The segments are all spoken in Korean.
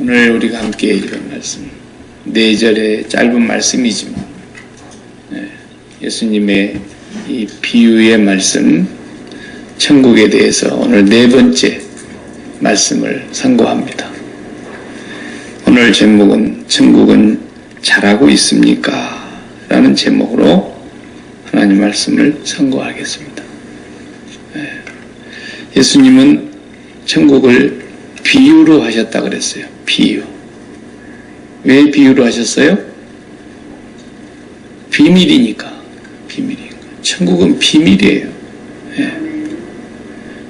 오늘 우리가 함께 읽은 말씀 4절의 짧은 말씀이지만 예수님의 이 비유의 말씀 천국에 대해서 오늘 4번째 말씀을 선고합니다. 오늘 제목은 천국은 잘하고 있습니까? 라는 제목으로 하나님 말씀을 선고하겠습니다. 예수님은 천국을 비유로 하셨다 그랬어요. 비유. 왜 비유로 하셨어요? 비밀이니까. 비밀이니까. 천국은 비밀이에요.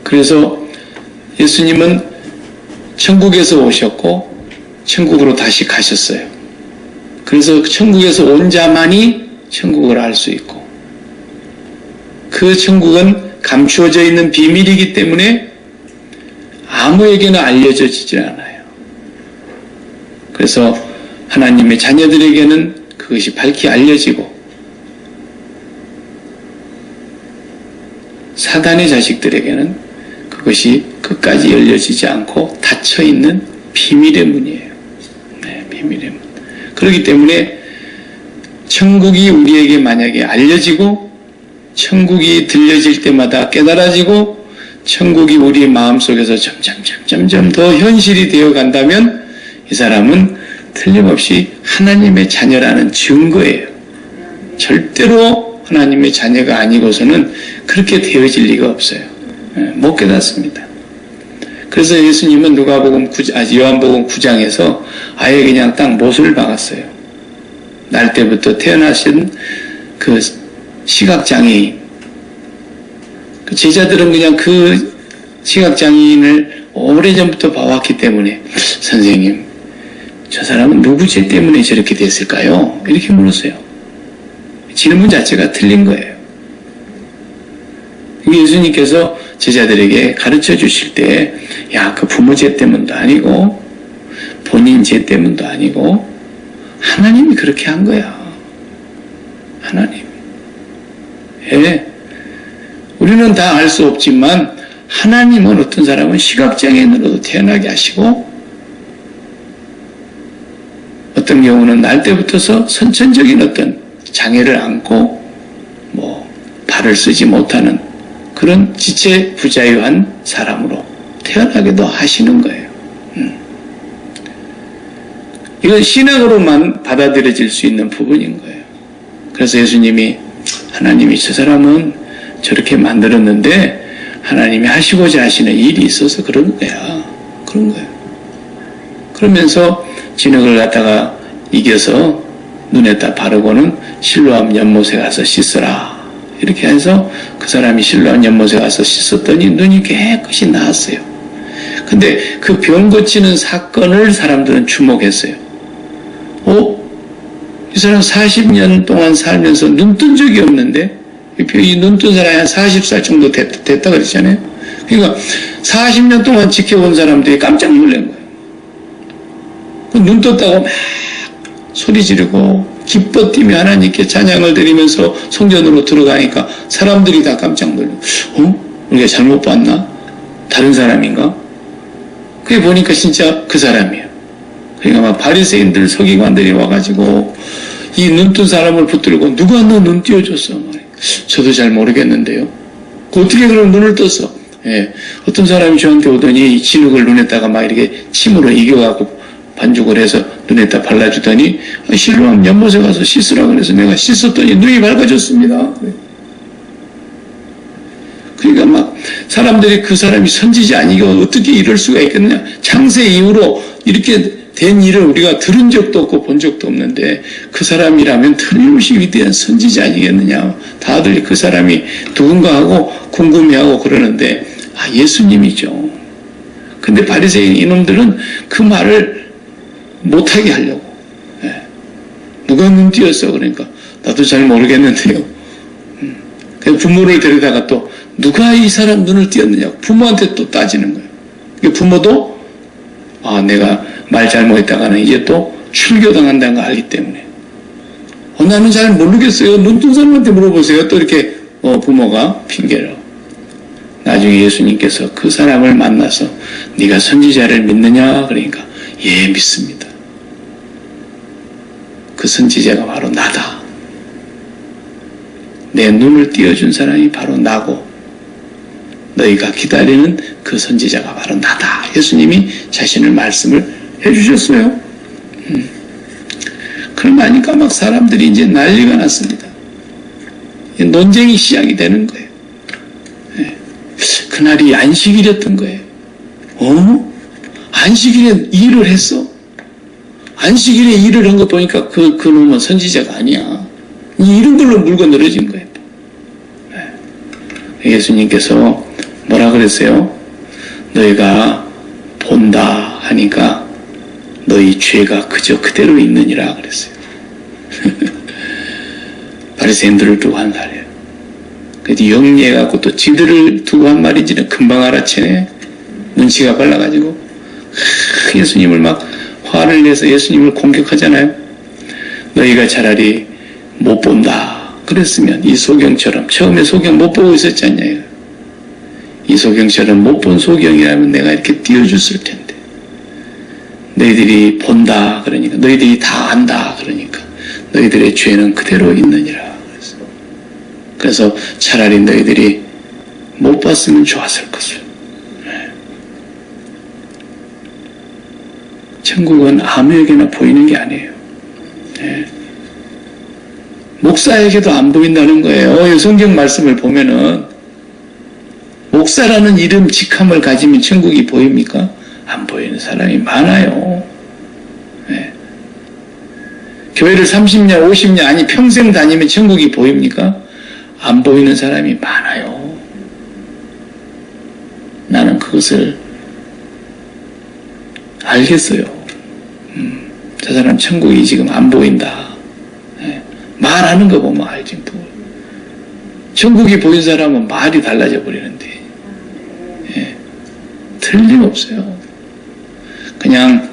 그래서 예수님은 천국에서 오셨고 천국으로 다시 가셨어요. 그래서 천국에서 온 자만이 천국을 알 수 있고 그 천국은 감추어져 있는 비밀이기 때문에 아무에게나 알려지지 않아요. 그래서 하나님의 자녀들에게는 그것이 밝히 알려지고 사단의 자식들에게는 그것이 끝까지 열려지지 않고 닫혀있는 비밀의 문이에요. 비밀의 문. 그렇기 때문에 천국이 우리에게 만약에 알려지고 천국이 들려질 때마다 깨달아지고 천국이 우리 마음속에서 점점 더 현실이 되어 간다면 이 사람은 틀림없이 하나님의 자녀라는 증거예요. 절대로 하나님의 자녀가 아니고서는 그렇게 되어질 리가 없어요. 못 깨닫습니다. 그래서 예수님은 요한복음 9장에서 아예 그냥 딱 못을 박았어요. 날 때부터 태어나신 그 시각장애인, 그 제자들은 그냥 그 시각장애인을 오래전부터 봐왔기 때문에 선생님, 저 사람은 누구 죄 때문에 저렇게 됐을까요? 이렇게 물었어요. 질문 자체가 틀린 거예요. 예수님께서 제자들에게 가르쳐 주실 때, 야, 그 부모 죄 때문도 아니고 본인 죄 때문도 아니고 하나님이 그렇게 한 거야. 하나님. 우리는 다 알 수 없지만 하나님은 어떤 사람은 시각장애인으로도 태어나게 하시고 어떤 경우는 날 때부터서 선천적인 어떤 장애를 안고 발을 쓰지 못하는 그런 지체 부자유한 사람으로 태어나게도 하시는 거예요. 이건 신앙으로만 받아들여질 수 있는 부분인 거예요. 그래서 예수님이 하나님이 저 사람은 저렇게 만들었는데 하나님이 하시고자 하시는 일이 있어서 그런 거야. 그런 거예요. 그러면서 진흙을 갖다가 이겨서 눈에다 바르고는 실로암 연못에 가서 씻으라. 이렇게 해서 그 사람이 실로암 연못에 가서 씻었더니 눈이 깨끗이 나았어요. 근데 그 병 고치는 사건을 사람들은 주목했어요. 이 사람 40년 동안 살면서 눈 뜬 적이 없는데 이 눈 뜬 사람이 한 40살 정도 됐다 그랬잖아요. 그러니까 40년 동안 지켜본 사람들이 깜짝 놀란 거예요. 눈 떴다고 막 소리 지르고 기뻐 뛰며 하나님께 찬양을 드리면서 성전으로 들어가니까 사람들이 다 깜짝 놀라요. 우리가 잘못 봤나? 다른 사람인가? 그게 보니까 진짜 그 사람이에요. 그러니까 막 바리새인들 서기관들이 와가지고 이 눈 뜬 사람을 붙들고 누가 너 눈 띄워줬어? 저도 잘 모르겠는데요. 어떻게 그럼 눈을 떴어? 어떤 사람이 저한테 오더니 진흙을 눈에다가 막 이렇게 침으로 이겨가고 반죽을 해서 눈에다 발라주더니 실로암 연못에 가서 씻으라 그래서 내가 씻었더니 눈이 밝아졌습니다. 그러니까 막 사람들이 그 사람이 선지자 아니고 어떻게 이럴 수가 있겠느냐. 창세 이후로 이렇게 된 일을 우리가 들은 적도 없고 본 적도 없는데 그 사람이라면 틀림없이 위대한 선지자 아니겠느냐. 다들 그 사람이 누군가 하고 궁금해하고 그러는데 예수님이죠. 근데 바리새인 이놈들은 그 말을 못하게 하려고. 누가 눈 띄었어? 그러니까 나도 잘 모르겠는데요. 그래서 부모를 데려다가 또 누가 이 사람 눈을 띄었느냐고 부모한테 또 따지는 거예요. 부모도 내가 말 잘못했다가는 이제 또 출교당한다는 걸 알기 때문에 나는 잘 모르겠어요. 눈 뜬 사람한테 물어보세요. 또 이렇게 부모가 핑계를. 나중에 예수님께서 그 사람을 만나서 네가 선지자를 믿느냐? 그러니까 예, 믿습니다. 그 선지자가 바로 나다. 내 눈을 띄워준 사람이 바로 나고 너희가 기다리는 그 선지자가 바로 나다. 예수님이 자신을 말씀을 해주셨어요. 그러니까 막 사람들이 이제 난리가 났습니다. 논쟁이 시작이 되는 거예요. 그날이 안식일이었던 거예요. 안식일에 일을 했어? 안식일에 일을 한 거 보니까 그 놈은 선지자가 아니야. 이런 걸로 물고 늘어진 거예요. 예수님께서 뭐라 그랬어요? 너희가 본다 하니까 너희 죄가 그저 그대로 있느니라 그랬어요. 바리새인들을 두고 한 말이에요. 그래도 영리해갖고 또 지들을 두고 한 말인지는 금방 알아채네. 눈치가 빨라가지고 예수님을 막 화를 내서 예수님을 공격하잖아요. 너희가 차라리 못 본다 그랬으면 이 소경처럼, 처음에 소경 못 보고 있었지 않냐. 이 소경처럼 못 본 소경이라면 내가 이렇게 띄워줬을 텐데, 너희들이 본다 그러니까, 너희들이 다 안다 그러니까 너희들의 죄는 그대로 있느니라. 그래서 차라리 너희들이 못 봤으면 좋았을 것을. 천국은 아무에게나 보이는 게 아니에요. 목사에게도 안 보인다는 거예요. 성경 말씀을 보면은 목사라는 이름 직함을 가지면 천국이 보입니까? 안 보이는 사람이 많아요. 교회를 30년, 50년, 아니 평생 다니면 천국이 보입니까? 안 보이는 사람이 많아요. 나는 그것을 알겠어요. 저 사람 천국이 지금 안 보인다. 말하는 거 보면 알지. 천국이 보인 사람은 말이 달라져 버리는데, 틀림없어요. 그냥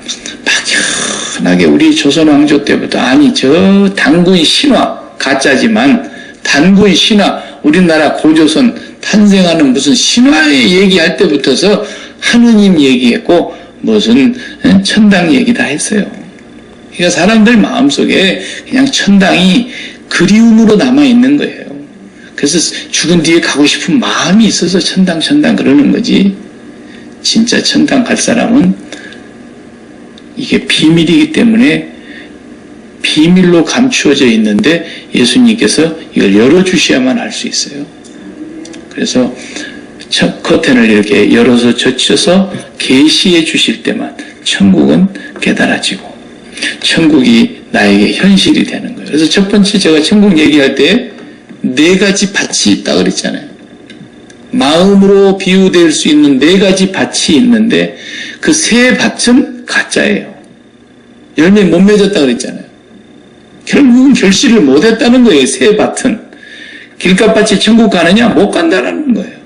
막연하게 우리 조선 왕조 때부터, 아니 저 단군 신화 가짜지만 단군 신화, 우리나라 고조선 탄생하는 무슨 신화의 얘기할 때부터서 하느님 얘기했고 무슨 천당 얘기 다 했어요. 그러니까 사람들 마음속에 그냥 천당이 그리움으로 남아있는 거예요. 그래서 죽은 뒤에 가고 싶은 마음이 있어서 천당 그러는 거지, 진짜 천당 갈 사람은 이게 비밀이기 때문에 비밀로 감추어져 있는데 예수님께서 이걸 열어주셔야만 알 수 있어요. 그래서 커튼을 이렇게 열어서 젖혀서 계시해 주실 때만 천국은 깨달아지고 천국이 나에게 현실이 되는 거예요. 그래서 첫 번째 제가 천국 얘기할 때 4가지 밭이 있다 그랬잖아요. 마음으로 비유될 수 있는 4가지 밭이 있는데 그 3밭은 가짜예요. 열매 못 맺었다 그랬잖아요. 결국은 결실을 못했다는 거예요. 3밭은. 길가밭이 천국 가느냐? 못 간다는 거예요.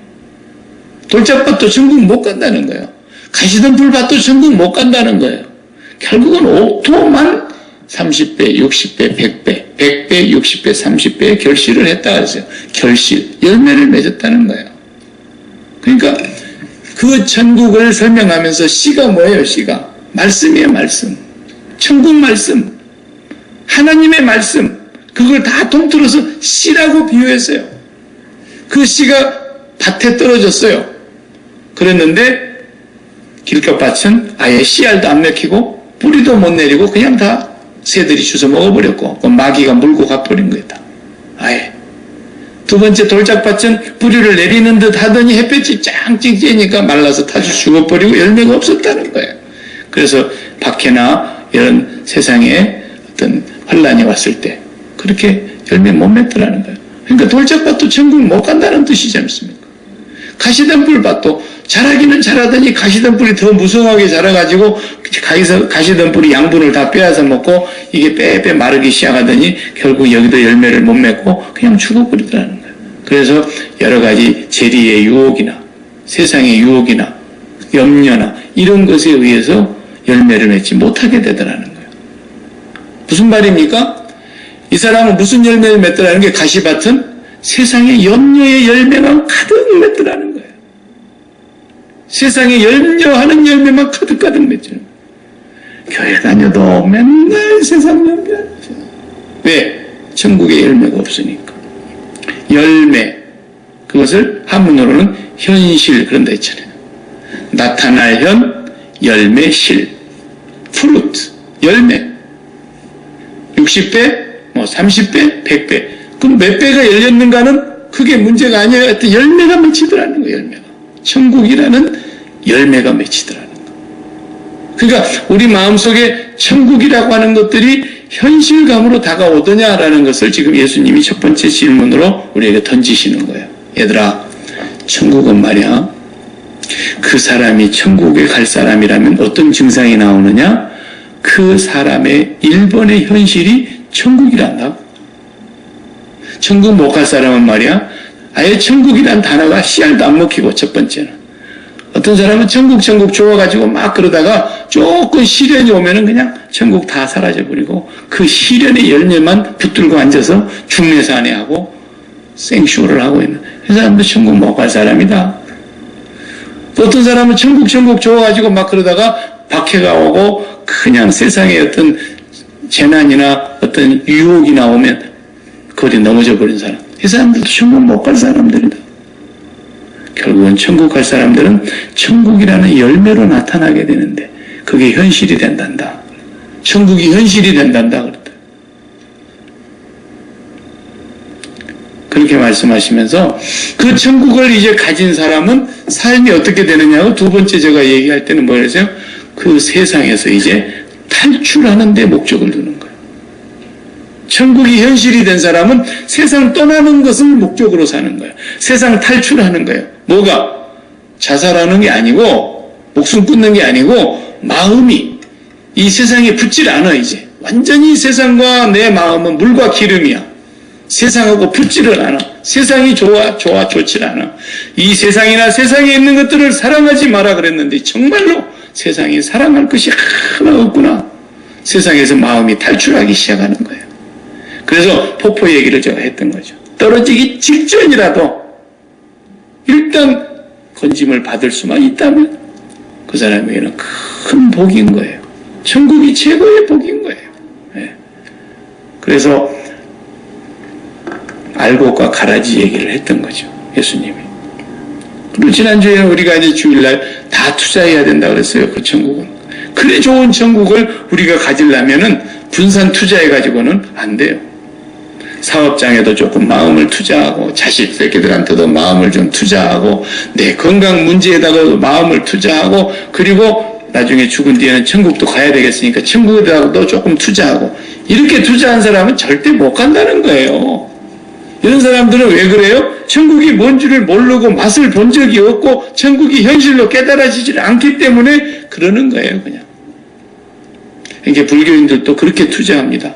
돌짝밭도 천국 못 간다는 거예요. 가시던 불밭도 천국 못 간다는 거예요. 결국은 옥토만 30배, 60배, 100배, 100배, 60배, 30배의 결실을 했다 그랬어요. 결실, 열매를 맺었다는 거예요. 그러니까 그 천국을 설명하면서 씨가 뭐예요? 씨가 말씀이에요. 말씀, 천국 말씀, 하나님의 말씀, 그걸 다 통틀어서 씨라고 비유했어요. 그 씨가 밭에 떨어졌어요. 그랬는데 길가밭은 아예 씨알도 안 맥히고 뿌리도 못 내리고 그냥 다 새들이 주워 먹어버렸고 마귀가 물고 가버린 거예요. 아예. 두 번째 돌짝밭은 뿌리를 내리는 듯 하더니 햇볕이 짱찡 쬐니까 말라서 다 죽어버리고 열매가 없었다는 거예요. 그래서 박해나 이런 세상에 어떤 환란이 왔을 때 그렇게 열매 못 맺더라는 거예요. 그러니까 돌짝밭도 천국 못 간다는 뜻이지 않습니까? 가시던 뿔밭도 자라기는 자라더니 가시던 뿔이 더 무성하게 자라가지고 가시던 뿔이 양분을 다 빼앗아 먹고 이게 빼빼 마르기 시작하더니 결국 여기도 열매를 못 맺고 그냥 죽어버리더라는 거예요. 그래서 여러 가지 재리의 유혹이나 세상의 유혹이나 염려나 이런 것에 의해서 열매를 맺지 못하게 되더라는 거예요. 무슨 말입니까? 이 사람은 무슨 열매를 맺더라는 게, 가시밭은 세상의 염려의 열매만 가득 맺더라는 거예요. 세상에 염려하는 열매만 가득 맺죠. 교회 다녀도 맨날 세상 연비하는 거죠. 왜? 천국에 열매가 없으니까. 열매, 그것을 한문으로는 현실, 그런다 했잖아요. 나타날 현, 열매 실. 프루트, 열매. 60배, 30배, 100배. 그럼 몇 배가 열렸는가는 그게 문제가 아니에요. 하여튼 열매가 맺히더라는 거예요, 열매가. 천국이라는 열매가 맺히더라는 거예요. 그러니까 우리 마음속에 천국이라고 하는 것들이 현실감으로 다가오더냐라는 것을 지금 예수님이 첫 번째 질문으로 우리에게 던지시는 거예요. 얘들아, 천국은 말이야, 그 사람이 천국에 갈 사람이라면 어떤 증상이 나오느냐? 그 사람의 1번의 현실이 천국이란다. 천국 못 갈 사람은 말이야, 아예 천국이란 단어가 씨알도 안 먹히고, 첫 번째는. 어떤 사람은 천국 좋아가지고 막 그러다가 조금 시련이 오면은 그냥 천국 다 사라져버리고 그 시련의 열매만 붙들고 앉아서 중매산회하고 생쇼를 하고 있는, 그 사람도 천국 못 갈 사람이다. 또 어떤 사람은 천국 좋아가지고 막 그러다가 박해가 오고 그냥 세상에 어떤 재난이나 어떤 유혹이 나오면 거리 넘어져 버린 사람, 이 사람들도 천국 못 갈 사람들이다. 결국은 천국 갈 사람들은 천국이라는 열매로 나타나게 되는데 그게 현실이 된단다. 천국이 현실이 된단다. 그랬다. 그렇게 말씀하시면서 그 천국을 이제 가진 사람은 삶이 어떻게 되느냐고 두 번째 제가 얘기할 때는 뭐랬어요? 그 세상에서 이제 탈출하는 데 목적을 두는 거예요. 천국이 현실이 된 사람은 세상 떠나는 것을 목적으로 사는 거예요. 세상 탈출하는 거예요. 뭐가? 자살하는 게 아니고 목숨 끊는 게 아니고 마음이 이 세상에 붙질 않아. 이제 완전히 세상과 내 마음은 물과 기름이야. 세상하고 붙지를 않아. 세상이 좋질 않아. 이 세상이나 세상에 있는 것들을 사랑하지 마라 그랬는데 정말로 세상에 사랑할 것이 하나 없구나. 세상에서 마음이 탈출하기 시작하는 거예요. 그래서 폭포 얘기를 제가 했던 거죠. 떨어지기 직전이라도 일단 건짐을 받을 수만 있다면 그 사람에게는 큰 복인 거예요. 천국이 최고의 복인 거예요. 네. 그래서 알곡과 가라지 얘기를 했던 거죠. 예수님이. 그리고 지난주에 우리가 이제 주일날 다 투자해야 된다 그랬어요. 그 천국은. 그래 좋은 천국을 우리가 가지려면은 분산 투자해가지고는 안 돼요. 사업장에도 조금 마음을 투자하고 자식 새끼들한테도 마음을 좀 투자하고 내 건강 문제에다가도 마음을 투자하고 그리고 나중에 죽은 뒤에는 천국도 가야 되겠으니까 천국에다가도 조금 투자하고 이렇게 투자한 사람은 절대 못 간다는 거예요. 이런 사람들은 왜 그래요? 천국이 뭔지를 모르고 맛을 본 적이 없고 천국이 현실로 깨달아지질 않기 때문에 그러는 거예요. 그냥. 이게 불교인들도 그렇게 투자합니다.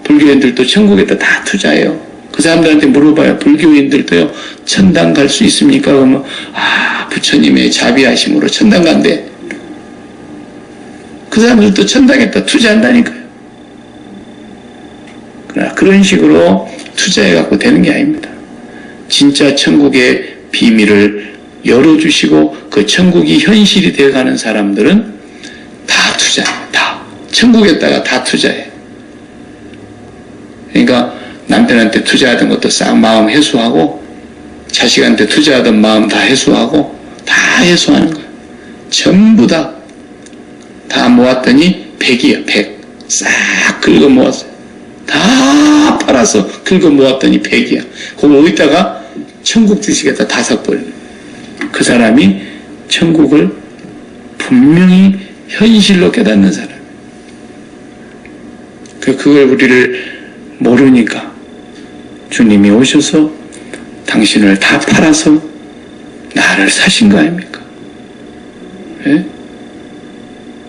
불교인들도 천국에다 다 투자해요. 그 사람들한테 물어봐요. 불교인들도요, 천당 갈 수 있습니까? 그러면, 부처님의 자비하심으로 천당 간대. 그 사람들도 천당에다 투자한다니까요. 그러나 그런 식으로 투자해갖고 되는 게 아닙니다. 진짜 천국의 비밀을 열어주시고 그 천국이 현실이 되어가는 사람들은 다 투자해요. 다. 천국에다가 다 투자해. 그러니까 남편한테 투자하던 것도 싹 마음 해소하고 자식한테 투자하던 마음 다 해소하고 다 해소하는 거예요. 전부 다 모았더니 100이에요. 100. 싹 긁어 모았어요. 다 팔아서 긁어 모았더니 100이야. 그거 어디다가 천국 주식에다 다 삭버리는 그 사람이 천국을 분명히 현실로 깨닫는 사람. 그걸 우리를 모르니까 주님이 오셔서 당신을 다 팔아서 나를 사신 거 아닙니까? 예?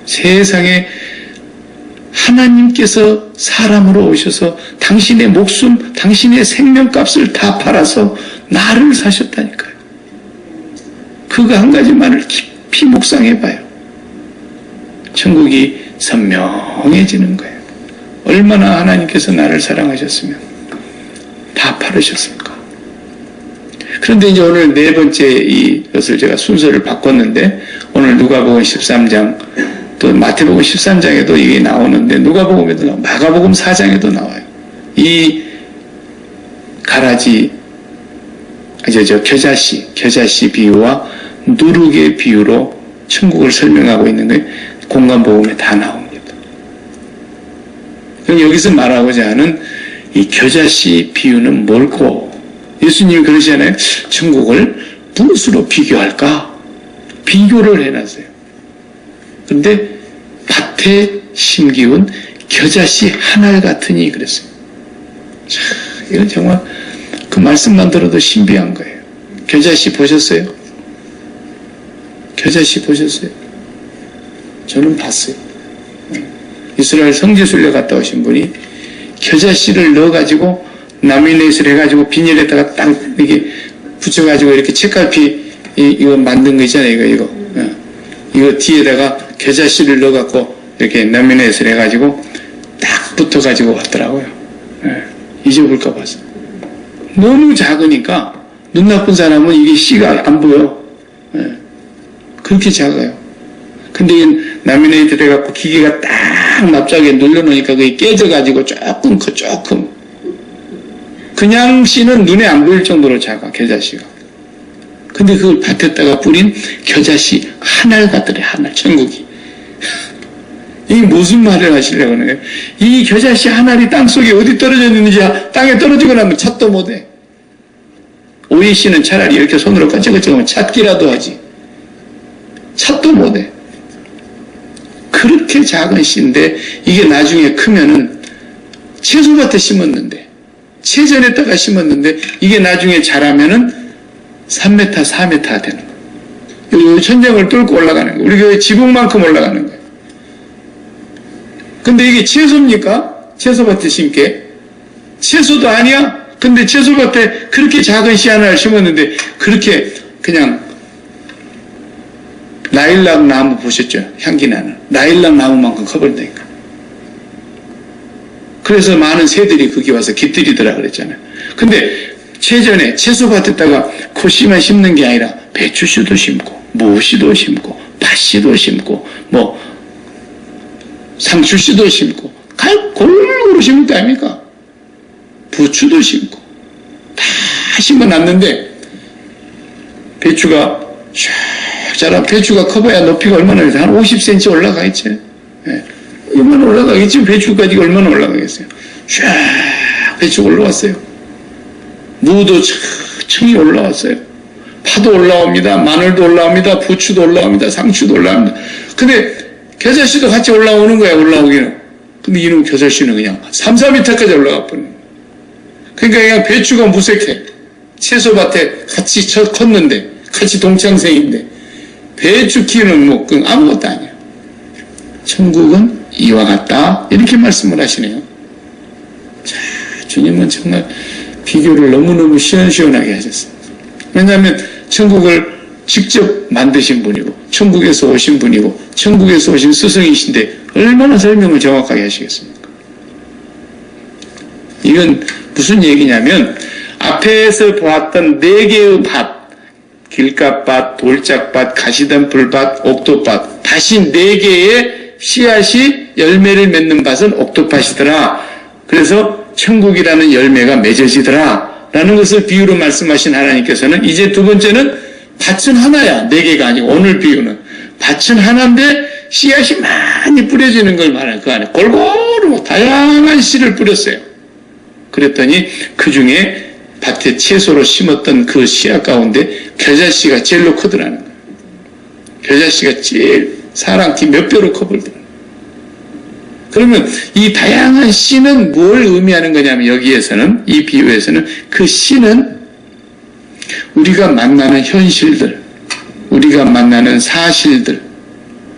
세상에 하나님께서 사람으로 오셔서 당신의 목숨, 당신의 생명값을 다 팔아서 나를 사셨다니까요. 그거 한 가지만을 깊이 묵상해봐요. 천국이 선명해지는 거예요. 얼마나 하나님께서 나를 사랑하셨으면 다 팔으셨을까. 그런데 이제 오늘 네 번째 이것을 제가 순서를 바꿨는데 오늘 누가복음 13장 또 마태복음 13장에도 이게 나오는데 누가복음에도 나오고 마가복음 4장에도 나와요. 이 가라지 겨자씨 비유와 누룩의 비유로 천국을 설명하고 있는 게 공관복음에 다 나옵니다. 그럼 여기서 말하고자 하는 이 겨자씨 비유는 뭘고? 예수님이 그러시잖아요. 천국을 무엇으로 비교할까? 비교를 해놨어요. 그런데 밭에 심기운 겨자씨 한 알 같으니 그랬어요. 자, 이건 정말 그 말씀만 들어도 신비한 거예요. 겨자씨 보셨어요? 겨자씨 보셨어요? 저는 봤어요. 이스라엘 성지순례 갔다 오신 분이 겨자씨를 넣어가지고 라미네이트를 해가지고 비닐에다가 딱 이렇게 붙여가지고 이렇게 책갈피 이거 만든 거 있잖아요. 이거 뒤에다가 겨자씨를 넣어갖고 이렇게 라미네이트를 해가지고 딱 붙어가지고 왔더라고요. 잊어볼까 봐서. 너무 작으니까 눈 나쁜 사람은 이게 씨가 안 보여. 그렇게 작아요. 근데 라미네이트 해갖고 기계가 딱 납작하게 눌러놓으니까 그게 깨져가지고 조금. 그냥 씨는 눈에 안 보일 정도로 작아, 겨자씨가. 근데 그걸 밭에다가 뿌린 겨자씨 한 알 같더래, 한 알, 천국이. 이게 무슨 말을 하시려고 하는 거예요? 이 겨자씨 한 알이 땅속에 어디 떨어졌는지 땅에 떨어지고 나면 찾도 못해. 오이 씨는 차라리 이렇게 손으로 까치거치면 찾기라도 하지. 찾도 못해. 그렇게 작은 씨인데 이게 나중에 크면은 채소밭에 심었는데 채전에다가 심었는데 이게 나중에 자라면은 3m, 4m 되는 거예요. 요 천장을 뚫고 올라가는 거예요. 우리 교회 지붕만큼 올라가는 거예요. 근데 이게 채소입니까? 채소밭에 심게? 채소도 아니야? 근데 채소밭에 그렇게 작은 씨 하나를 심었는데 그렇게 그냥 라일락 나무 보셨죠? 향기 나는. 라일락 나무만큼 커버린다니까. 그래서 많은 새들이 거기 와서 깃들이더라 그랬잖아요. 근데 채전에 채소밭에다가 코씨만 심는 게 아니라 배추씨도 심고 무씨도 심고 팥씨도 심고 뭐 상추씨도 심고 골고루 심을 때 아닙니까? 부추도 심고 다 심어놨는데 배추가 쫙 자라. 배추가 커봐야 높이가 얼마나 돼서 한 50cm 올라가겠지. 얼마나 올라가겠지. 배추까지 얼마나 올라가겠어요. 쫙 배추가 올라왔어요. 무도 층이 올라왔어요. 파도 올라옵니다. 마늘도 올라옵니다. 부추도 올라옵니다. 상추도 올라옵니다. 근데 겨자씨도 같이 올라오는 거야. 올라오기는. 근데 이놈 겨자씨는 그냥 3, 4m까지 올라가 버리는 거야. 그러니까 그냥 배추가 무색해. 채소밭에 같이 컸는데 같이 동창생인데 배추 키는 뭐 아무것도 아니야. 천국은 이와 같다. 이렇게 말씀을 하시네요. 자, 주님은 정말 비교를 너무너무 시원시원하게 하셨어요. 왜냐하면 천국을 직접 만드신 분이고 천국에서 오신 분이고 천국에서 오신 스승이신데 얼마나 설명을 정확하게 하시겠습니까? 이건 무슨 얘기냐면 앞에서 보았던 4개의 밭, 길가밭, 돌짝밭, 가시덤불밭, 옥토밭, 다시 4개의 씨앗이 열매를 맺는 밭은 옥토밭이더라. 그래서 천국이라는 열매가 맺어지더라 라는 것을 비유로 말씀하신 하나님께서는 이제 두 번째는 밭은 하나야. 4개가 아니고 오늘 비유는 밭은 하나인데 씨앗이 많이 뿌려지는 걸 말해요. 그 안에 골고루 다양한 씨를 뿌렸어요. 그랬더니 그 중에 밭에 채소로 심었던 그 씨앗 가운데 겨자씨가 제일로 크더라는 거예요. 겨자씨가 제일 사람 키 몇 배로 커버리더라는 거예요. 그러면 이 다양한 씨는 뭘 의미하는 거냐면 여기에서는 이 비유에서는 그 씨는 우리가 만나는 현실들, 우리가 만나는 사실들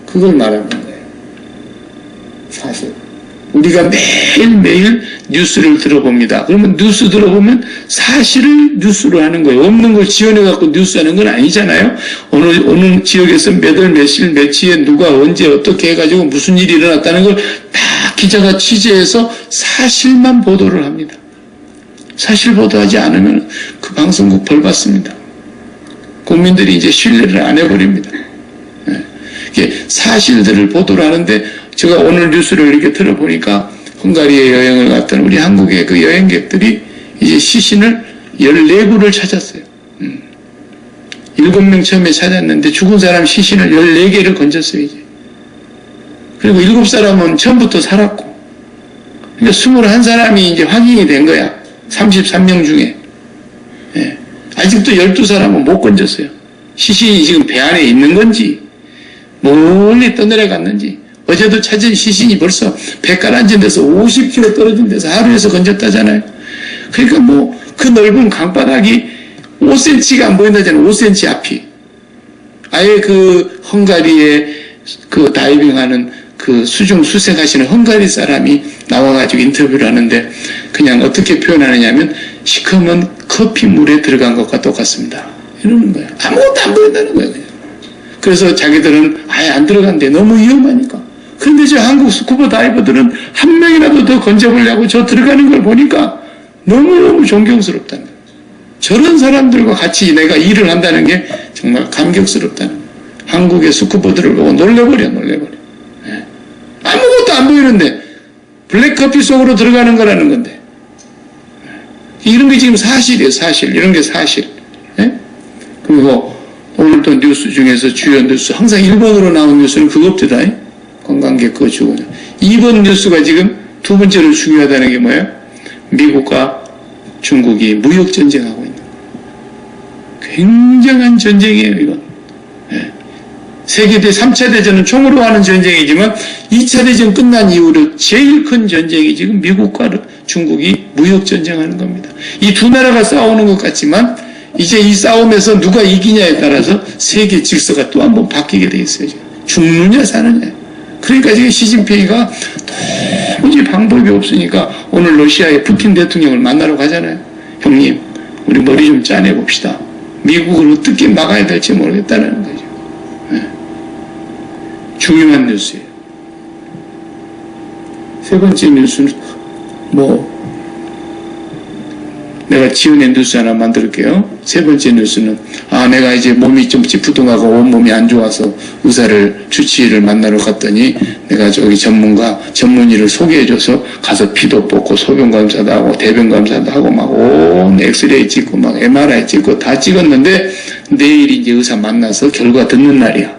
그걸 말하는 거예요. 사실. 우리가 매일매일 뉴스를 들어봅니다. 그러면 뉴스 들어보면 사실을 뉴스로 하는 거예요. 없는 걸 지어내갖고 뉴스하는 건 아니잖아요. 어느 지역에서 몇 월 며칠 며칠에 누가 언제 어떻게 해가지고 무슨 일이 일어났다는 걸 다 기자가 취재해서 사실만 보도를 합니다. 사실 보도하지 않으면 그 방송국 벌 받습니다. 국민들이 이제 신뢰를 안 해버립니다. 이게 사실들을 보도를 하는데 제가 오늘 뉴스를 이렇게 들어보니까 헝가리에 여행을 갔던 우리 한국의 그 여행객들이 이제 시신을 14구를 찾았어요. 7명 처음에 찾았는데 죽은 사람 시신을 14개를 건졌어요, 이제. 그리고 7사람은 처음부터 살았고. 그러니까 21사람이 이제 확인이 된 거야. 33명 중에. 예. 아직도 12사람은 못 건졌어요. 시신이 지금 배 안에 있는 건지, 멀리 떠내려갔는지. 어제도 찾은 시신이 벌써 배 깔아앉은 데서 50km 떨어진 데서 하루에서 건졌다잖아요. 그러니까 뭐, 그 넓은 강바닥이 5cm가 안 보인다잖아요. 5cm 앞이. 아예 그 헝가리에 그 다이빙하는 그 수중 수색하시는 헝가리 사람이 나와가지고 인터뷰를 하는데 그냥 어떻게 표현하느냐면 시커먼 커피물에 들어간 것과 똑같습니다. 이러는 거예요. 아무것도 안 보인다는 거예요. 그냥. 그래서 자기들은 아예 안 들어간대. 너무 위험하니까. 그런데 저 한국 스쿠버 다이버들은 한 명이라도 더 건져보려고 저 들어가는 걸 보니까 너무너무 존경스럽다는 거예요. 저런 사람들과 같이 내가 일을 한다는 게 정말 감격스럽다는 거예요. 한국의 스쿠버들을 보고 놀래버려. 예. 아무것도 안 보이는데 블랙커피 속으로 들어가는 거라는 건데 이런 게 지금 사실이에요. 사실. 이런 게 사실. 예? 그리고 오늘 또 뉴스 중에서 주요 뉴스 항상 1번으로 나온 뉴스는 그겁니다. 관광객 그거 주고 2번 뉴스가 지금 두 번째로 중요하다는 게 뭐예요? 미국과 중국이 무역전쟁하고 있는 거예요. 굉장한 전쟁이에요, 이건. 예. 세계대 3차 대전은 총으로 하는 전쟁이지만 2차 대전 끝난 이후로 제일 큰 전쟁이 지금 미국과 중국이 무역전쟁하는 겁니다. 이 두 나라가 싸우는 것 같지만 이제 이 싸움에서 누가 이기냐에 따라서 세계 질서가 또 한 번 바뀌게 돼 있어요. 죽느냐 사느냐. 그러니까 지금 시진핑이가 도무지 방법이 없으니까 오늘 러시아의 푸틴 대통령을 만나러 가잖아요. 형님, 우리 머리 좀 짜내봅시다. 미국을 어떻게 막아야 될지 모르겠다는 거죠. 네. 중요한 뉴스예요. 세 번째 뉴스는 내가 지어낸 뉴스 하나 만들게요. 세 번째 뉴스는 내가 이제 몸이 좀 찌푸둥하고 온몸이 안 좋아서 의사를 주치의를 만나러 갔더니 내가 저기 전문의를 소개해줘서 가서 피도 뽑고 소변 검사도 하고 대변 검사도 하고 막 온 엑스레이 찍고 막 MRI 찍고 다 찍었는데 내일 이제 의사 만나서 결과 듣는 날이야.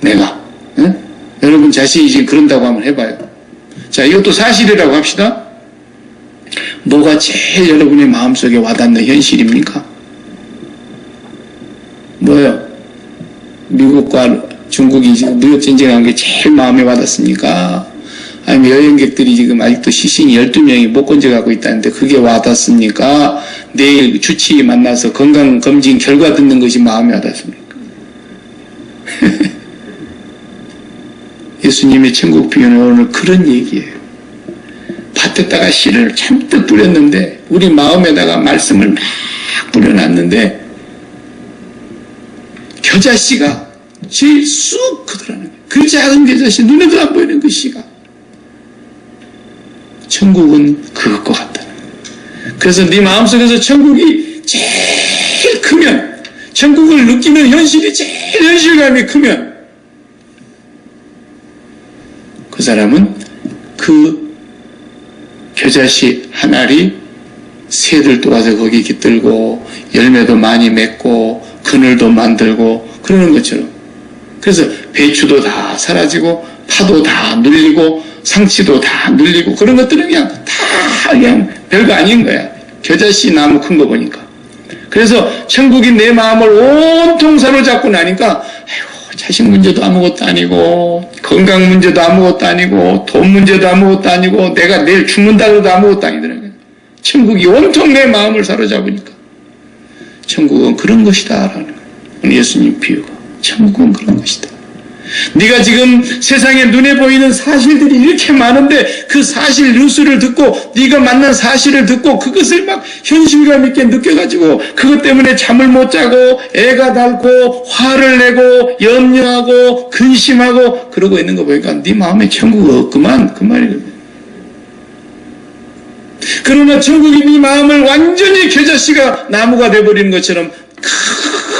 내가. 응? 여러분 자신이 지금 그런다고 한번 해봐요. 자, 이것도 사실이라고 합시다. 뭐가 제일 여러분의 마음속에 와닿는 현실입니까? 뭐예요? 미국과 중국이 지금 무역전쟁한 게 제일 마음에 와닿습니까? 아니면 여행객들이 지금 아직도 시신이 12명이 못 건져가고 있다는데 그게 와닿습니까? 내일 주치의 만나서 건강검진 결과 듣는 것이 마음에 와닿습니까? 예수님의 천국 비유는 오늘 그런 얘기예요. 밭에다가 씨를 잔뜩 뿌렸는데 우리 마음에다가 말씀을 막 뿌려놨는데 겨자씨가 제일 쑥 크더라는 거예요. 그 작은 겨자씨 눈에도 안 보이는 그 씨가 천국은 그것과 같다는 거예요. 그래서 네 마음속에서 천국이 제일 크면 천국을 느끼는 현실이 제일 현실감이 크면 그 사람은 그 겨자씨 한 알이 새들 또 와서 거기 깃들고 열매도 많이 맺고 그늘도 만들고 그러는 것처럼 그래서 배추도 다 사라지고 파도 다 눌리고 상치도 다 눌리고 그런 것들은 그냥 다 그냥 별거 아닌 거야. 겨자씨 나무 큰 거 보니까. 그래서 천국이 내 마음을 온통 사로잡고 나니까 아이고 자식 문제도 아무것도 아니고 건강 문제도 아무것도 아니고 돈 문제도 아무것도 아니고 내가 내일 죽는다고 해도 아무것도 아니더라고요. 천국이 온통 내 마음을 사로잡으니까 천국은 그런 것이다 라는 거예요. 예수님 비유가 천국은 그런 것이다. 네가 지금 세상에 눈에 보이는 사실들이 이렇게 많은데 그 사실 뉴스를 듣고 네가 만난 사실을 듣고 그것을 막 현실감 있게 느껴가지고 그것 때문에 잠을 못 자고 애가 닳고 화를 내고 염려하고 근심하고 그러고 있는 거 보니까 네 마음에 천국 없구만 그 말이거든. 그러나 천국이 네 마음을 완전히 겨자씨가 나무가 돼버리는 것처럼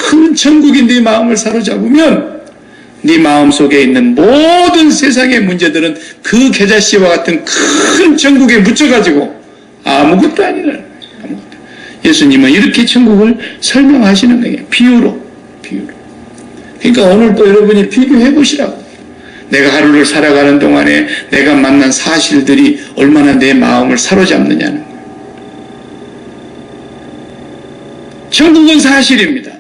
큰 천국이 네 마음을 사로잡으면 네 마음속에 있는 모든 세상의 문제들은 그 겨자씨와 같은 큰 천국에 묻혀가지고 아무것도 아니라는 거예요. 아무것도. 예수님은 이렇게 천국을 설명하시는 거예요. 비유로. 그러니까 오늘 또 여러분이 비교해 보시라고. 내가 하루를 살아가는 동안에 내가 만난 사실들이 얼마나 내 마음을 사로잡느냐는 거예요. 천국은 사실입니다.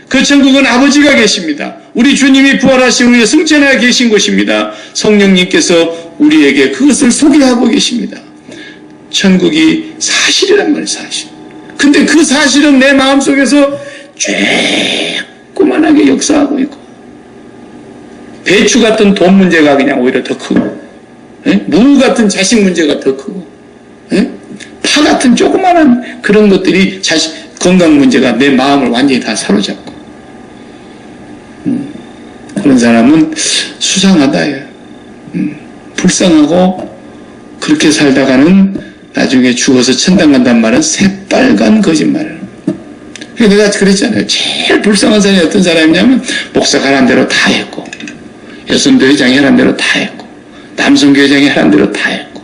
그 천국은 아버지가 계십니다. 우리 주님이 부활하신 후에 승천하여 계신 곳입니다. 성령님께서 우리에게 그것을 소개하고 계십니다. 천국이 사실이란 말이에요. 사실. 근데 그 사실은 내 마음속에서 조그만하게 역사하고 있고, 배추 같은 돈 문제가 그냥 오히려 더 크고, 무 같은 자식 문제가 더 크고, 파 같은 조그만한 그런 것들이 건강 문제가 내 마음을 완전히 다 사로잡고, 그런 사람은 수상하다. 불쌍하고 그렇게 살다가는 나중에 죽어서 천당 간단 말은 새빨간 거짓말이에요. 내가 그랬잖아요. 제일 불쌍한 사람이 어떤 사람이냐면 목사가 하라는 대로 다 했고, 여성교회장이 하라는 대로 다 했고, 남성교회장이 하라는 대로 다 했고,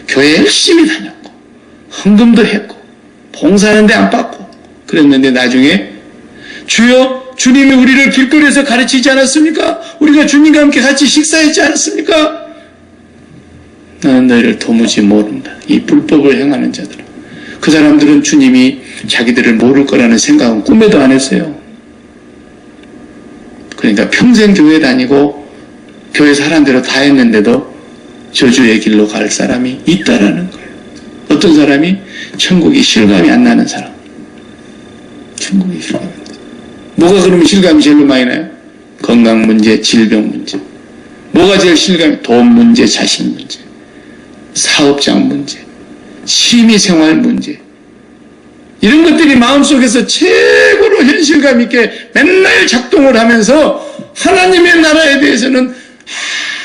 교회 열심히 다녔고, 헌금도 했고, 봉사하는데 안 받고 그랬는데 나중에 주여, 주님이 우리를 길거리에서 가르치지 않았습니까? 우리가 주님과 함께 같이 식사했지 않았습니까? 나는 너희를 도무지 모른다. 이 불법을 행하는 자들은. 그 사람들은 주님이 자기들을 모를 거라는 생각은 꿈에도 안 했어요. 그러니까 평생 교회 다니고 교회에서 하라는 대로 다 했는데도 저주의 길로 갈 사람이 있다라는 거예요. 어떤 사람이? 천국이 실감이 안 나는 사람. 천국이 실감이 안 나는 사람. 뭐가 그러면 실감이 제일 많이 나요? 건강 문제, 질병 문제. 뭐가 제일 실감이? 돈 문제, 자식 문제, 사업장 문제, 취미생활 문제. 이런 것들이 마음속에서 최고로 현실감 있게 맨날 작동을 하면서 하나님의 나라에 대해서는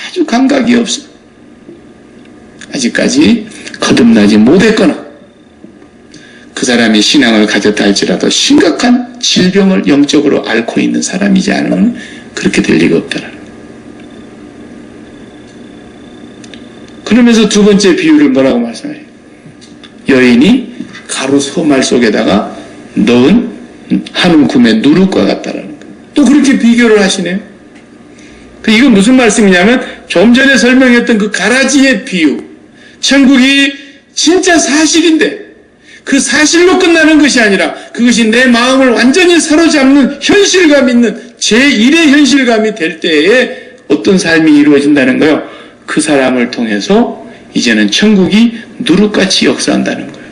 아주 감각이 없어. 아직까지 거듭나지 못했거나 그 사람이 신앙을 가졌다 할지라도 심각한 질병을 영적으로 앓고 있는 사람이지 않으면 그렇게 될 리가 없다라는 거예요. 그러면서 두 번째 비유를 뭐라고 말씀해요? 여인이 가루 소말 속에다가 넣은 한 움큼의 누룩과 같다라는 거예요. 또 그렇게 비교를 하시네요. 이건 무슨 말씀이냐면 좀 전에 설명했던 그 가라지의 비유, 천국이 진짜 사실인데 그 사실로 끝나는 것이 아니라 그것이 내 마음을 완전히 사로잡는 현실감 있는 제1의 현실감이 될 때에 어떤 삶이 이루어진다는 거예요. 그 사람을 통해서 이제는 천국이 누룩같이 역사한다는 거예요.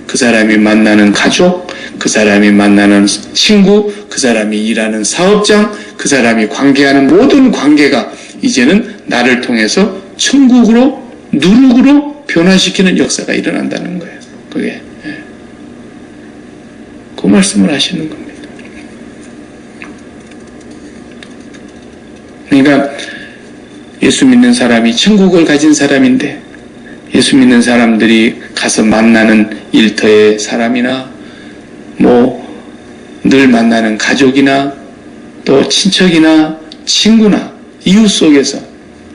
그 사람이 만나는 가족, 그 사람이 만나는 친구, 그 사람이 일하는 사업장, 그 사람이 관계하는 모든 관계가 이제는 나를 통해서 천국으로, 누룩으로 변화시키는 역사가 일어난다는 거예요. 그게. 그 말씀을 하시는 겁니다. 그러니까 예수 믿는 사람이 천국을 가진 사람인데 예수 믿는 사람들이 가서 만나는 일터의 사람이나 늘 만나는 가족이나 또 친척이나 친구나 이웃 속에서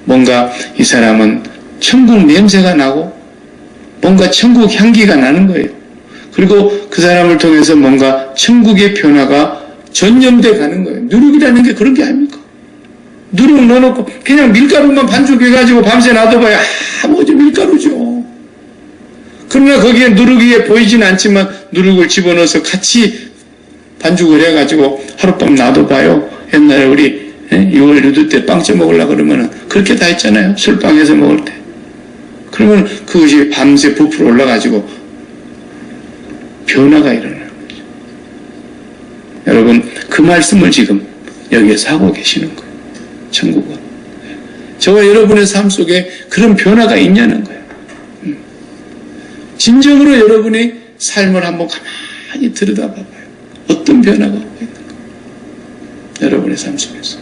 뭔가 이 사람은 천국 냄새가 나고 뭔가 천국 향기가 나는 거예요. 그리고 그 사람을 통해서 뭔가 천국의 변화가 전염돼 가는 거예요. 누룩이라는 게 그런 게 아닙니까? 누룩 넣어놓고 그냥 밀가루만 반죽해가지고 밤새 놔둬봐야 뭐지 밀가루죠. 그러나 거기에 누룩이 보이지는 않지만 누룩을 집어넣어서 같이 반죽을 해가지고 하룻밤 놔둬봐요. 옛날에 우리 6월 유두 때 빵 쪄먹으려고 그러면은 그렇게 다 했잖아요. 술빵해서 먹을 때. 그러면 그것이 밤새 부풀어 올라가지고 변화가 일어나는 거죠. 여러분 그 말씀을 지금 여기에서 하고 계시는 거예요. 천국은. 저와 여러분의 삶 속에 그런 변화가 있냐는 거예요. 진정으로 여러분의 삶을 한번 가만히 들여다봐봐요. 어떤 변화가 오고 있는가. 여러분의 삶 속에서.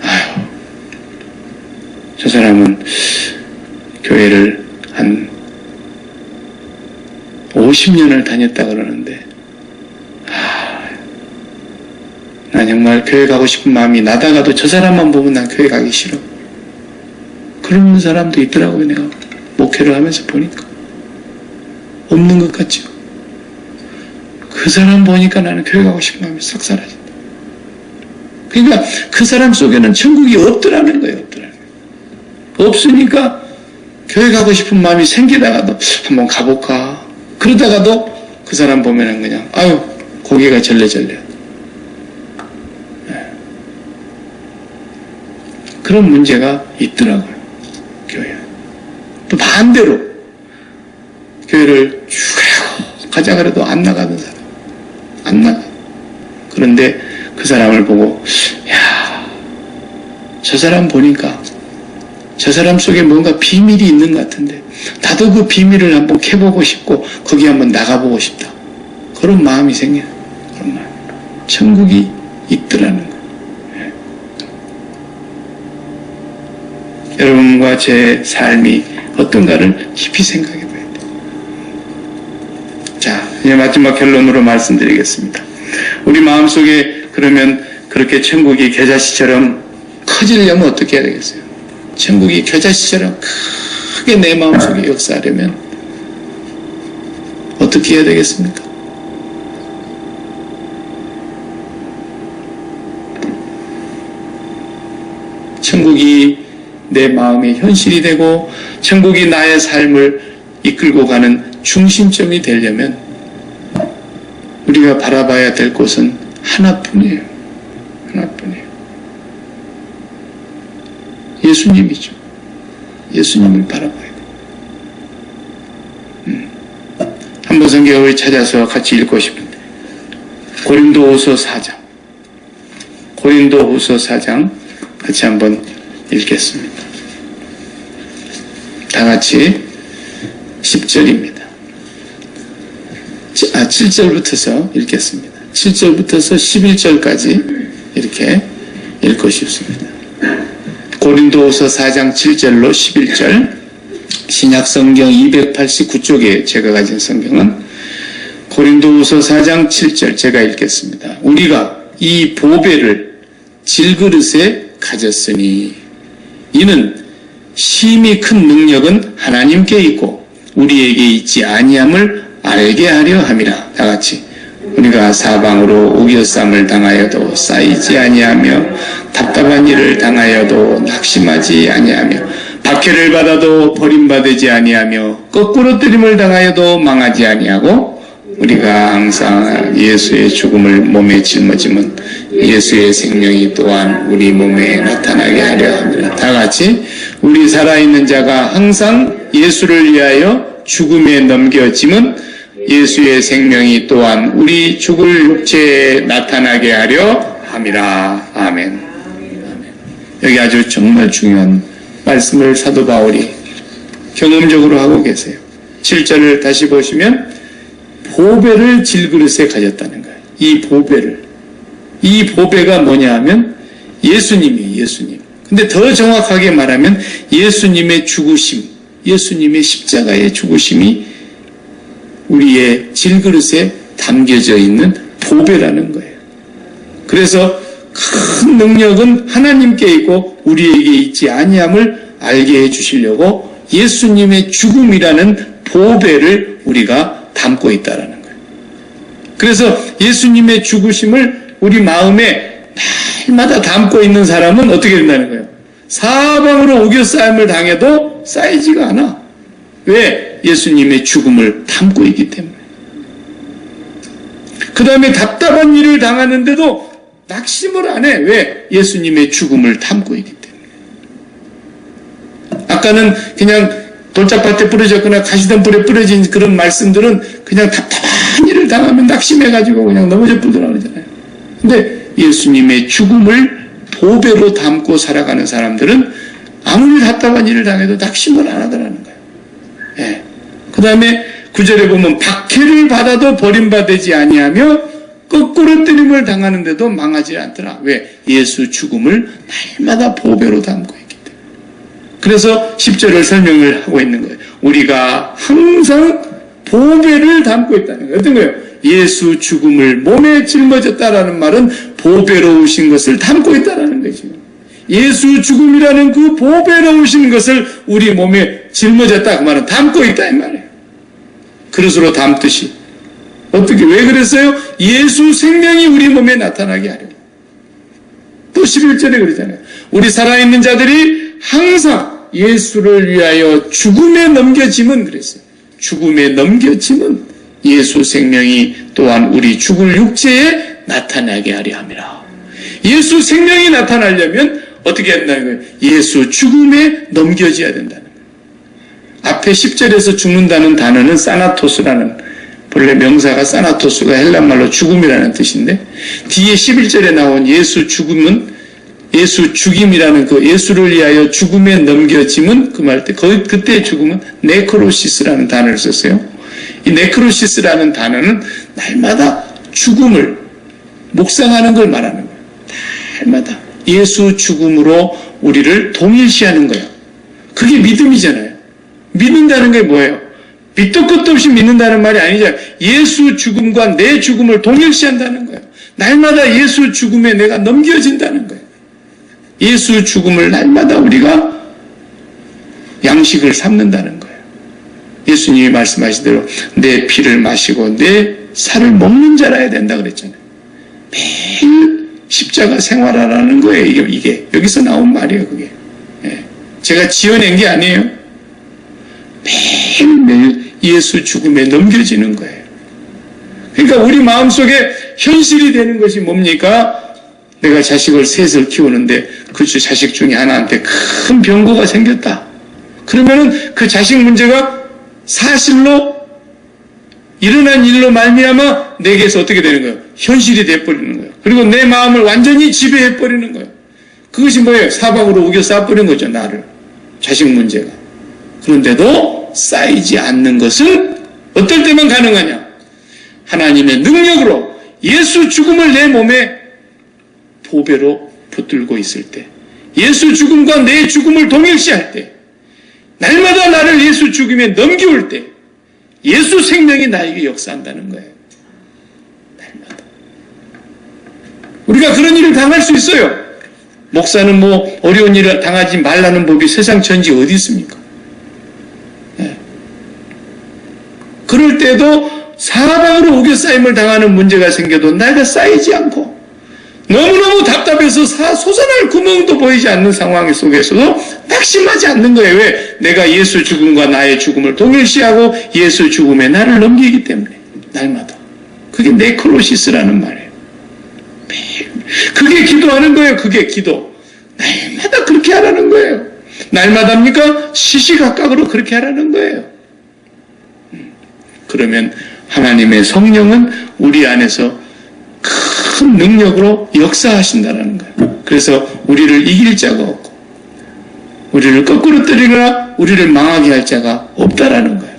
아유, 저 사람은 교회를 한 50년을 다녔다 그러는데 정말 교회 가고 싶은 마음이 나다가도 저 사람만 보면 난 교회 가기 싫어. 그런 사람도 있더라고요. 내가 목회를 하면서 보니까. 없는 것 같죠. 그 사람 보니까 나는 교회 가고 싶은 마음이 싹 사라진다. 그러니까 그 사람 속에는 천국이 없더라는 거예요. 없더라는 거예요. 없으니까 교회 가고 싶은 마음이 생기다가도 한번 가볼까. 그러다가도 그 사람 보면은 그냥 아유 고개가 절레절레. 그런 문제가 있더라고요. 교회. 또 반대로 교회를 쭉 가자 그래도 안 나가는 사람. 안 나가. 그런데 그 사람을 보고 야, 저 사람 보니까 저 사람 속에 뭔가 비밀이 있는 것 같은데 나도 그 비밀을 한번 캐보고 싶고 거기 한번 나가보고 싶다. 그런 마음이 생겨요. 그런 마음. 천국이 있더라는 거예요. 여러분과 제 삶이 어떤가를 깊이 생각해 봐야 돼요. 자, 이제 마지막 결론으로 말씀드리겠습니다. 우리 마음속에 그러면 그렇게 천국이 겨자씨처럼 커지려면 어떻게 해야 되겠어요? 천국이 겨자씨처럼 크게 내 마음속에 역사하려면 어떻게 해야 되겠습니까? 천국이 내 마음의 현실이 되고 천국이 나의 삶을 이끌고 가는 중심점이 되려면 우리가 바라봐야 될 곳은 하나뿐이에요. 하나뿐이에요. 예수님이죠. 예수님을 바라봐야 돼요. 한번 성경을 찾아서 같이 읽고 싶은데 고린도후서 4장 고린도후서 4장 같이 한번 읽겠습니다. 다 같이 10절입니다. 7절부터서 읽겠습니다. 7절부터서 11절까지 이렇게 읽고 싶습니다. 고린도후서 4장 7절로 11절 신약성경 289쪽에 제가 가진 성경은 고린도후서 4장 7절 제가 읽겠습니다. 우리가 이 보배를 질그릇에 가졌으니 이는 심히 큰 능력은 하나님께 있고 우리에게 있지 아니함을 알게 하려 함이라. 다 같이 우리가 사방으로 우겨쌈을 당하여도 쌓이지 아니하며 답답한 일을 당하여도 낙심하지 아니하며 박해를 받아도 버림받지 아니하며 거꾸로 뜨림을 당하여도 망하지 아니하고 우리가 항상 예수의 죽음을 몸에 짊어지면 예수의 생명이 또한 우리 몸에 나타나게 하려 합니다. 다 같이 우리 살아있는 자가 항상 예수를 위하여 죽음에 넘겨짐은 예수의 생명이 또한 우리 죽을 육체에 나타나게 하려 함이라. 아멘. 여기 아주 정말 중요한 말씀을 사도 바울이 경험적으로 하고 계세요. 7절을 다시 보시면 보배를 질그릇에 가졌다는 거예요. 이 보배를. 이 보배가 뭐냐 하면 예수님이에요. 예수님. 근데 더 정확하게 말하면 예수님의 죽으심, 예수님의 십자가의 죽으심이 우리의 질그릇에 담겨져 있는 보배라는 거예요. 그래서 큰 능력은 하나님께 있고 우리에게 있지 아니함을 알게 해주시려고 예수님의 죽음이라는 보배를 우리가 담고 있다라는 거예요. 그래서 예수님의 죽으심을 우리 마음에 날마다 담고 있는 사람은 어떻게 된다는 거예요? 사방으로 우겨싸임을 당해도 쌓이지가 않아. 왜? 예수님의 죽음을 담고 있기 때문에. 그 다음에 답답한 일을 당하는데도 낙심을 안 해. 왜? 예수님의 죽음을 담고 있기 때문에. 아까는 그냥 돌짝밭에 뿌려졌거나 가시덤불에 뿌려진 그런 말씀들은 그냥 답답한 일을 당하면 낙심해가지고 그냥 넘어져 불더라 그러잖아요. 근데 예수님의 죽음을 보배로 담고 살아가는 사람들은 아무리 답답한 일을 당해도 낙심을 안 하더라는 거예요. 예. 그 다음에 9절에 보면 박해를 받아도 버림받지 아니하며 거꾸로 뜨림을 당하는데도 망하지 않더라. 왜? 예수 죽음을 날마다 보배로 담고 있기 때문에. 그래서 10절을 설명을 하고 있는 거예요. 우리가 항상 보배를 담고 있다는 거예요. 어떤 거예요? 예수 죽음을 몸에 짊어졌다라는 말은 보배로우신 것을 담고 있다라는 거죠. 예수 죽음이라는 그 보배로우신 것을 우리 몸에 짊어졌다 그 말은 담고 있다 이 말이에요. 그릇으로 담듯이. 어떻게 왜 그랬어요? 예수 생명이 우리 몸에 나타나게 하려고. 또 11절에 그러잖아요. 우리 살아있는 자들이 항상 예수를 위하여 죽음에 넘겨짐은 그랬어요. 죽음에 넘겨짐은 예수 생명이 또한 우리 죽을 육체에 나타나게 하려 함이라. 예수 생명이 나타나려면 어떻게 한다는 거예요? 예수 죽음에 넘겨져야 된다는 거예요. 앞에 10절에서 죽는다는 단어는 사나토스라는, 본래 명사가 사나토스가 헬란말로 죽음이라는 뜻인데, 뒤에 11절에 나온 예수 죽음은 예수 죽임이라는 그 예수를 위하여 죽음에 넘겨짐은 그 말 때, 그때의 죽음은 네크로시스라는 단어를 썼어요. 이 네크로시스라는 단어는 날마다 죽음을 묵상하는 걸 말하는 거예요. 날마다 예수 죽음으로 우리를 동일시하는 거예요. 그게 믿음이잖아요. 믿는다는 게 뭐예요? 밑도 끝도 없이 믿는다는 말이 아니잖아요. 예수 죽음과 내 죽음을 동일시한다는 거예요. 날마다 예수 죽음에 내가 넘겨진다는 거예요. 예수 죽음을 날마다 우리가 양식을 삼는다는 거예요. 예수님이 말씀하신 대로 내 피를 마시고 내 살을 먹는 자라야 된다 그랬잖아요. 매일 십자가 생활하라는 거예요. 이게 여기서 나온 말이에요. 그게 제가 지어낸 게 아니에요. 매일매일 예수 죽음에 넘겨지는 거예요. 그러니까 우리 마음속에 현실이 되는 것이 뭡니까? 내가 자식을 셋을 키우는데 그 자식 중에 하나한테 큰 병고가 생겼다. 그러면은 그 자식 문제가 사실로 일어난 일로 말미암아 내게서 어떻게 되는 거예요? 현실이 돼버리는 거예요. 그리고 내 마음을 완전히 지배해버리는 거예요. 그것이 뭐예요? 사방으로 우겨 쌓아버리는 거죠. 나를. 자식 문제가. 그런데도 쌓이지 않는 것은 어떨 때만 가능하냐? 하나님의 능력으로 예수 죽음을 내 몸에 보배로 붙들고 있을 때, 예수 죽음과 내 죽음을 동일시할 때, 날마다 나를 예수 죽음에 넘겨올 때 예수 생명이 나에게 역사한다는 거예요. 날마다. 우리가 그런 일을 당할 수 있어요. 목사는 뭐 어려운 일을 당하지 말라는 법이 세상 천지 어디 있습니까? 네. 그럴 때도 사방으로 우겨싸임을 당하는 문제가 생겨도 나이가 쌓이지 않고 너무너무 답답해서 솟아날 구멍도 보이지 않는 상황 속에서도 낙심하지 않는 거예요. 왜? 내가 예수 죽음과 나의 죽음을 동일시하고 예수 죽음에 나를 넘기기 때문에. 날마다. 그게 네크로시스라는 말이에요. 그게 기도하는 거예요. 그게 기도. 날마다 그렇게 하라는 거예요. 날마다입니까? 시시각각으로 그렇게 하라는 거예요. 그러면 하나님의 성령은 우리 안에서 큰 능력으로 역사하신다는 거예요. 그래서 우리를 이길 자가 없고 우리를 거꾸로 때리거나 우리를 망하게 할 자가 없다라는 거예요.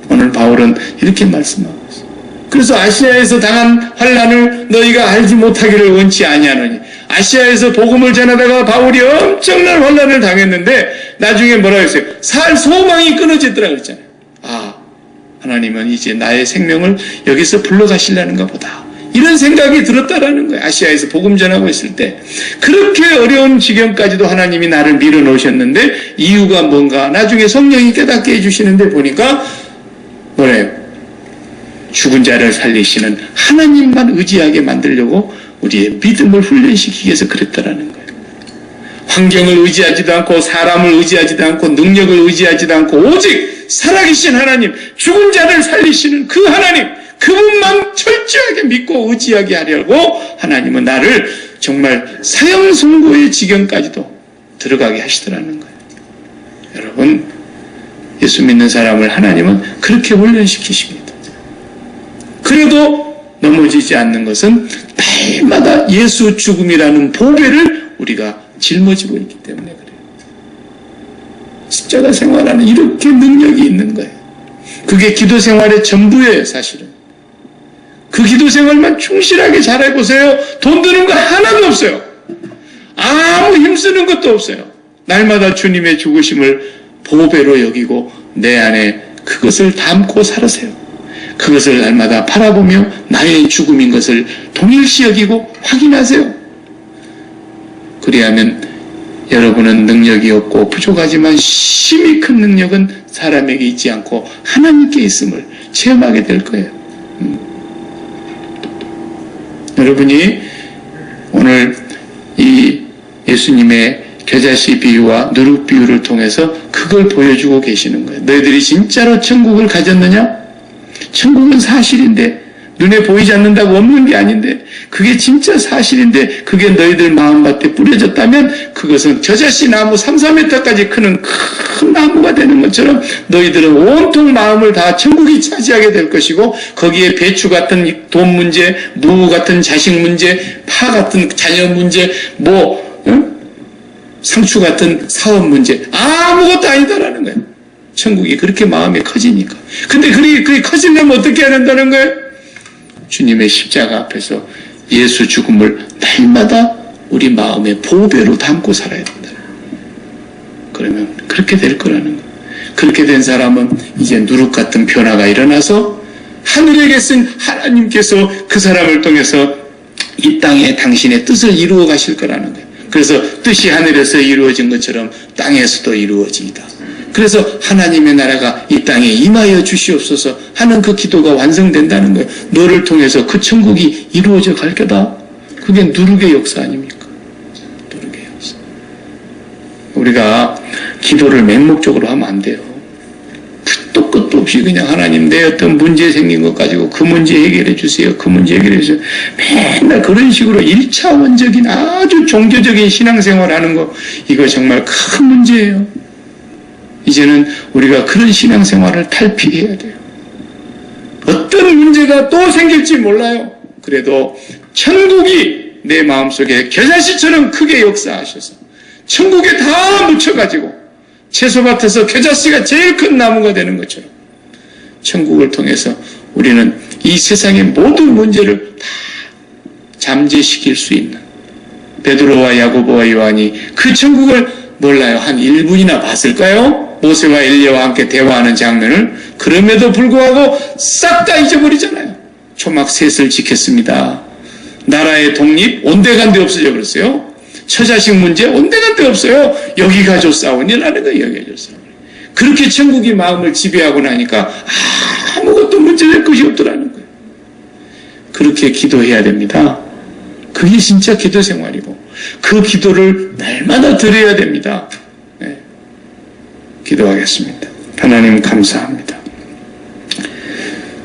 오늘 바울은 이렇게 말씀하고 있어요. 그래서 아시아에서 당한 환난을 너희가 알지 못하기를 원치 아니하노니. 아시아에서 복음을 전하다가 바울이 엄청난 환난을 당했는데 나중에 뭐라고 했어요? 살 소망이 끊어졌더라 그랬잖아요. 아, 하나님은 이제 나의 생명을 여기서 불러가시려는가 보다. 이런 생각이 들었다라는 거예요. 아시아에서 복음 전하고 있을 때. 그렇게 어려운 지경까지도 하나님이 나를 밀어놓으셨는데 이유가 뭔가 나중에 성령이 깨닫게 해주시는데 보니까 뭐래요? 죽은 자를 살리시는 하나님만 의지하게 만들려고 우리의 믿음을 훈련시키기 위해서 그랬다라는 거예요. 환경을 의지하지도 않고 사람을 의지하지도 않고 능력을 의지하지도 않고 오직 살아계신 하나님, 죽은 자를 살리시는 그 하나님, 그분만 철저하게 믿고 의지하게 하려고 하나님은 나를 정말 사형선고의 지경까지도 들어가게 하시더라는 거예요. 여러분, 예수 믿는 사람을 하나님은 그렇게 훈련시키십니다. 그래도 넘어지지 않는 것은 날마다 예수 죽음이라는 보배를 우리가 짊어지고 있기 때문에 그래요. 십자가 생활하는 이렇게 능력이 있는 거예요. 그게 기도 생활의 전부예요, 사실은. 그 기도 생활만 충실하게 잘해보세요. 돈 드는 거 하나도 없어요. 아무 힘쓰는 것도 없어요. 날마다 주님의 죽으심을 보배로 여기고 내 안에 그것을 담고 살으세요. 그것을 날마다 바라보며 나의 죽음인 것을 동일시 여기고 확인하세요. 그리하면 여러분은 능력이 없고 부족하지만 심히 큰 능력은 사람에게 있지 않고 하나님께 있음을 체험하게 될 거예요. 여러분이 오늘 이 예수님의 겨자씨 비유와 누룩 비유를 통해서 그걸 보여주고 계시는 거예요. 너희들이 진짜로 천국을 가졌느냐? 천국은 사실인데, 눈에 보이지 않는다고 없는 게 아닌데, 그게 진짜 사실인데 그게 너희들 마음밭에 뿌려졌다면 그것은 겨자씨 나무 3-4m까지 크는 큰 나무가 되는 것처럼 너희들은 온통 마음을 다 천국이 차지하게 될 것이고, 거기에 배추 같은 돈 문제, 무 같은 자식 문제, 파 같은 자녀 문제, 상추 같은 사업 문제 아무것도 아니다라는 거예요. 천국이 그렇게 마음이 커지니까. 근데 그게 커지려면 어떻게 해야 된다는 거예요? 주님의 십자가 앞에서 예수 죽음을 날마다 우리 마음에 보배로 담고 살아야 된다. 그러면 그렇게 될 거라는 거예요. 그렇게 된 사람은 이제 누룩 같은 변화가 일어나서 하늘에 계신 하나님께서 그 사람을 통해서 이 땅에 당신의 뜻을 이루어 가실 거라는 거예요. 그래서 뜻이 하늘에서 이루어진 것처럼 땅에서도 이루어지이다. 그래서 하나님의 나라가 이 땅에 임하여 주시옵소서 하는 그 기도가 완성된다는 거예요. 너를 통해서 그 천국이 이루어져 갈 거다. 그게 누룩의 역사 아닙니까? 누룩의 역사. 우리가 기도를 맹목적으로 하면 안 돼요. 끝도 끝도 없이 그냥 하나님 내 어떤 문제 생긴 것 가지고 그 문제 해결해 주세요. 그 문제 해결해 주세요. 맨날 그런 식으로 1차원적인 아주 종교적인 신앙생활 하는 거, 이거 정말 큰 문제예요. 이제는 우리가 그런 신앙생활을 탈피해야 돼요. 어떤 문제가 또 생길지 몰라요. 그래도 천국이 내 마음속에 겨자씨처럼 크게 역사하셔서 천국에 다 묻혀가지고 채소밭에서 겨자씨가 제일 큰 나무가 되는 것처럼 천국을 통해서 우리는 이 세상의 모든 문제를 다 잠재시킬 수 있는, 베드로와 야고보와 요한이 그 천국을 몰라요. 한 1분이나 봤을까요? 모세와 엘리야와 함께 대화하는 장면을. 그럼에도 불구하고 싹 다 잊어버리잖아요. 초막 셋을 지켰습니다. 나라의 독립 온데간데 없어져 버렸어요. 처자식 문제 온데간데 없어요. 여기 가져 싸우니라는 거예요. 여기 가져 싸우니. 그렇게 천국이 마음을 지배하고 나니까 아무것도 문제될 것이 없더라는 거예요. 그렇게 기도해야 됩니다. 그게 진짜 기도 생활이고 그 기도를 날마다 드려야 됩니다. 네. 기도하겠습니다. 하나님 감사합니다.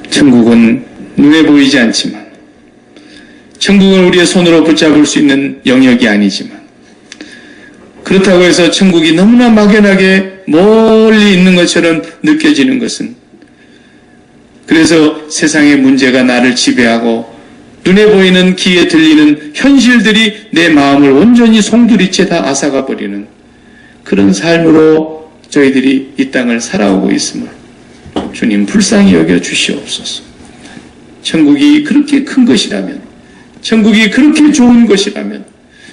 천국은 눈에 보이지 않지만, 천국은 우리의 손으로 붙잡을 수 있는 영역이 아니지만, 그렇다고 해서 천국이 너무나 막연하게 멀리 있는 것처럼 느껴지는 것은, 그래서 세상의 문제가 나를 지배하고 눈에 보이는 귀에 들리는 현실들이 내 마음을 온전히 송두리째 다 앗아가 버리는 그런 삶으로 저희들이 이 땅을 살아오고 있음을 주님 불쌍히 여겨 주시옵소서. 천국이 그렇게 큰 것이라면, 천국이 그렇게 좋은 것이라면,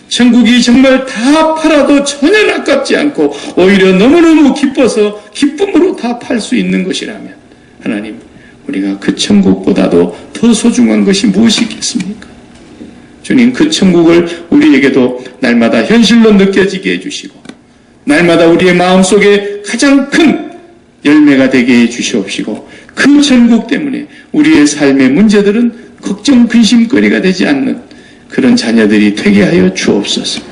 천국이 정말 다 팔아도 전혀 아깝지 않고 오히려 너무너무 기뻐서 기쁨으로 다 팔 수 있는 것이라면, 하나님, 우리가 그 천국보다도 더 소중한 것이 무엇이 있겠습니까? 주님, 그 천국을 우리에게도 날마다 현실로 느껴지게 해주시고 날마다 우리의 마음속에 가장 큰 열매가 되게 해주시옵시고, 그 천국 때문에 우리의 삶의 문제들은 걱정 근심거리가 되지 않는 그런 자녀들이 되게 하여 주옵소서.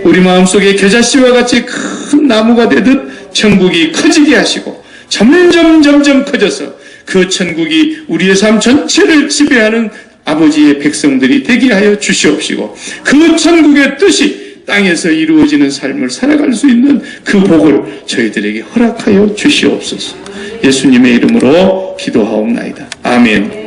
우리 마음속에 겨자씨와 같이 큰 나무가 되듯 천국이 커지게 하시고 점점 커져서 그 천국이 우리의 삶 전체를 지배하는 아버지의 백성들이 되게 하여 주시옵시고, 그 천국의 뜻이 땅에서 이루어지는 삶을 살아갈 수 있는 그 복을 저희들에게 허락하여 주시옵소서. 예수님의 이름으로 기도하옵나이다. 아멘.